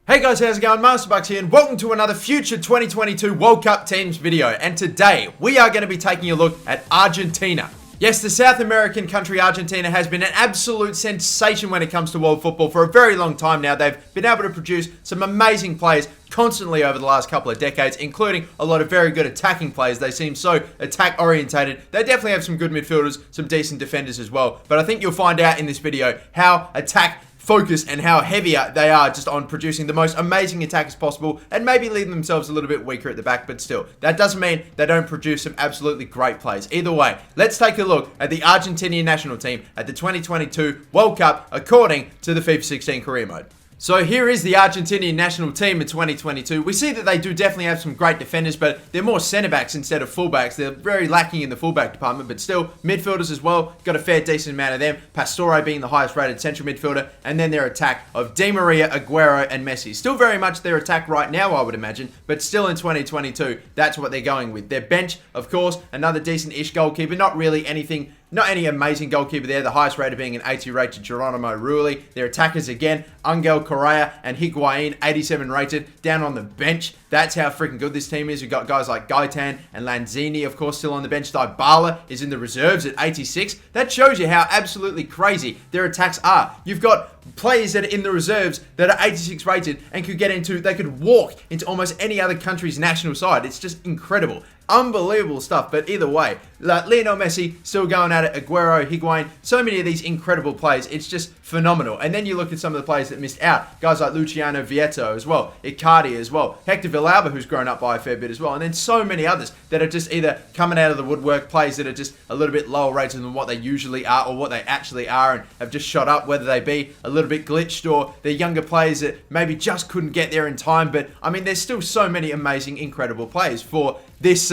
Hey guys, how's it going? MasterBucks here and welcome to another future 2022 World Cup teams video. And today we are going to be taking a look at Argentina. Yes, the South American country Argentina has been an absolute sensation when it comes to world football for a very long time now. They've been able to produce some amazing players constantly over the last couple of decades, including a lot of very good attacking players. They seem so attack orientated. They definitely have some good midfielders, some decent defenders as well. But I think you'll find out in this video how attack focus and how heavy they are just on producing the most amazing attackers possible and maybe leaving themselves a little bit weaker at the back, but still, that doesn't mean they don't produce some absolutely great plays. Either way, let's take a look at the Argentinian national team at the 2022 World Cup according to the FIFA 16 career mode. So here is the Argentinian national team in 2022. We see that they do definitely have some great defenders, but they're more centre-backs instead of full-backs. They're very lacking in the full-back department, but still, midfielders as well. Got a fair decent amount of them. Pastore being the highest-rated central midfielder, and then their attack of Di Maria, Aguero, and Messi. Still very much their attack right now, I would imagine, but still in 2022, that's what they're going with. Their bench, of course, another decent-ish goalkeeper. Not really anything... Not any amazing goalkeeper there, the highest rated being an 80 rated Geronimo Rulli. Their attackers again, Angel Correa and Higuain, 87 rated, down on the bench. That's how freaking good this team is. We've got guys like Gaetan and Lanzini, of course, still on the bench. Dybala is in the reserves at 86. That shows you how absolutely crazy their attacks are. You've got players that are in the reserves that are 86 rated and they could walk into almost any other country's national side. It's just incredible. Unbelievable stuff, but either way, Lionel Messi still going at it, Aguero, Higuain, so many of these incredible players, it's just phenomenal. And then you look at some of the players that missed out, guys like Luciano Vietto as well, Icardi as well, Hector Villalba, who's grown up by a fair bit as well, and then so many others that are just either coming out of the woodwork, players that are just a little bit lower rated than what they usually are or what they actually are and have just shot up, whether they be a little bit glitched or they're younger players that maybe just couldn't get there in time. But I mean, there's still so many amazing, incredible players for this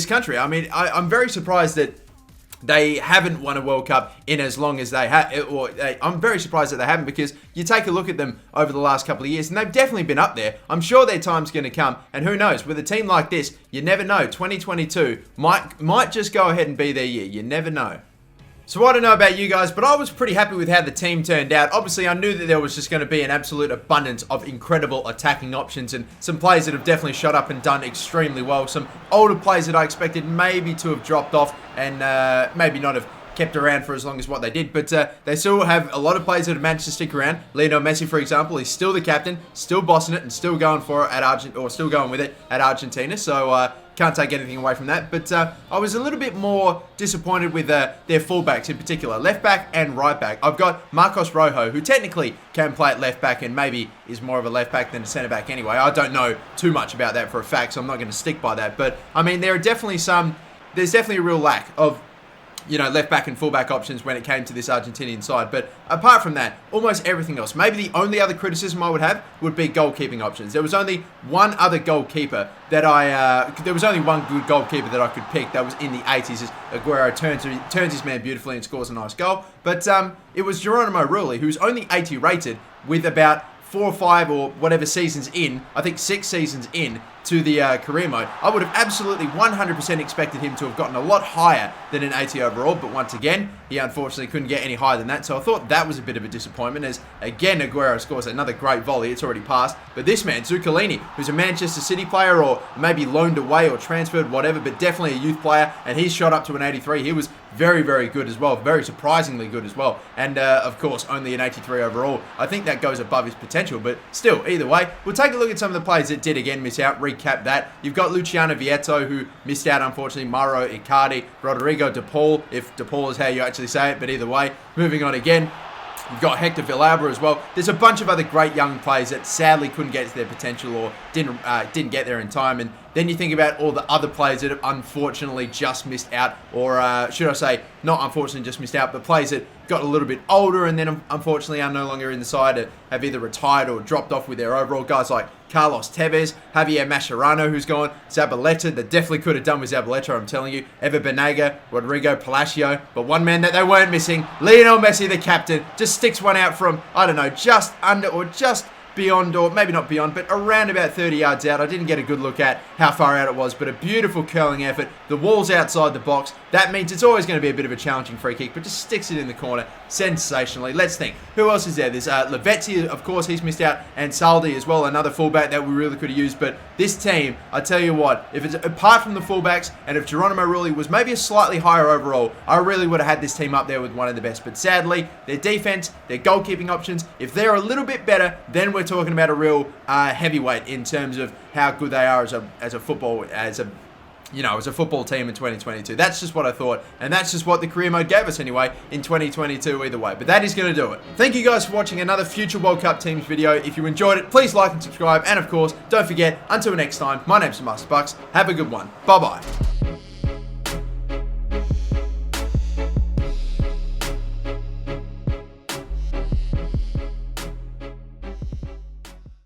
country. I mean, I'm very surprised that they haven't won a World Cup in as long as they have. I'm very surprised that they haven't, because you take a look at them over the last couple of years and they've definitely been up there. I'm sure their time's going to come, and who knows, with a team like this, you never know. 2022 might just go ahead and be their year. You never know. So I don't know about you guys, but I was pretty happy with how the team turned out. Obviously, I knew that there was just going to be an absolute abundance of incredible attacking options and some players that have definitely shot up and done extremely well. Some older players that I expected maybe to have dropped off and maybe not have kept around for as long as what they did, but they still have a lot of players that have managed to stick around. Lionel Messi, for example, he's still the captain, still bossing it, and still going for it at still going with it at Argentina. So can't take anything away from that. But I was a little bit more disappointed with their fullbacks in particular, left back and right back. I've got Marcos Rojo, who technically can play at left back and maybe is more of a left back than a centre back anyway. I don't know too much about that for a fact, so I'm not going to stick by that. But I mean, there's definitely a real lack of, you know, left back and full back options when it came to this Argentinian side. But apart from that, almost everything else. Maybe the only other criticism I would have would be goalkeeping options. There was only one other goalkeeper that there was only one good goalkeeper that I could pick that was in the 80s. As Aguero turns his man beautifully and scores a nice goal. But it was Geronimo Rulli, who's only 80 rated with about 4 or 5 or whatever seasons in, I think 6 seasons in to the career mode. I would have absolutely 100% expected him to have gotten a lot higher than an 80 overall, but once again, he unfortunately couldn't get any higher than that, so I thought that was a bit of a disappointment, as again, Aguero scores another great volley. It's already passed, but this man, Zuccolini, who's a Manchester City player or maybe loaned away or transferred, whatever, but definitely a youth player, and he's shot up to an 83. He was very, very good as well, very surprisingly good as well, and of course, only an 83 overall. I think that goes above his potential, but still, either way, we'll take a look at some of the players that did again miss out, recap that. You've got Luciano Vietto, who missed out, unfortunately, Mauro Icardi, Rodrigo De Paul, if De Paul is how you actually say it, but either way, moving on again. You've got Hector Villalba as well. There's a bunch of other great young players that sadly couldn't get to their potential or didn't get there in time. And then you think about all the other players that have unfortunately just missed out, or should I say, not unfortunately just missed out, but players that got a little bit older and then unfortunately are no longer in the side, have either retired or dropped off with their overall. Guys like Carlos Tevez, Javier Mascherano, who's gone, Zabaleta, that definitely could have done with Zabaleta, I'm telling you, Ever Banega, Rodrigo Palacio, but one man that they weren't missing, Lionel Messi, the captain, just sticks one out from, I don't know, just under or just beyond, or maybe not beyond, but around about 30 yards out. I didn't get a good look at how far out it was, but a beautiful curling effort. The wall's outside the box. That means it's always going to be a bit of a challenging free kick, but just sticks it in the corner sensationally. Let's think. Who else is there? There's Lavezzi, of course, he's missed out, and Saldi as well, another fullback that we really could have used. But this team, I tell you what, if it's apart from the fullbacks, and if Geronimo Rulli was maybe a slightly higher overall, I really would have had this team up there with one of the best. But sadly, their defense, their goalkeeping options, if they're a little bit better, then we're talking about a real heavyweight in terms of how good they are as a football team in 2022. That's just what I thought, and that's just what the career mode gave us anyway in 2022 either way. But that is going to do it. Thank you guys for watching another future World Cup teams video. If you enjoyed it, please like and subscribe, and of course, don't forget, until next time, my name's MasterBucks. Have a good one. Bye-bye.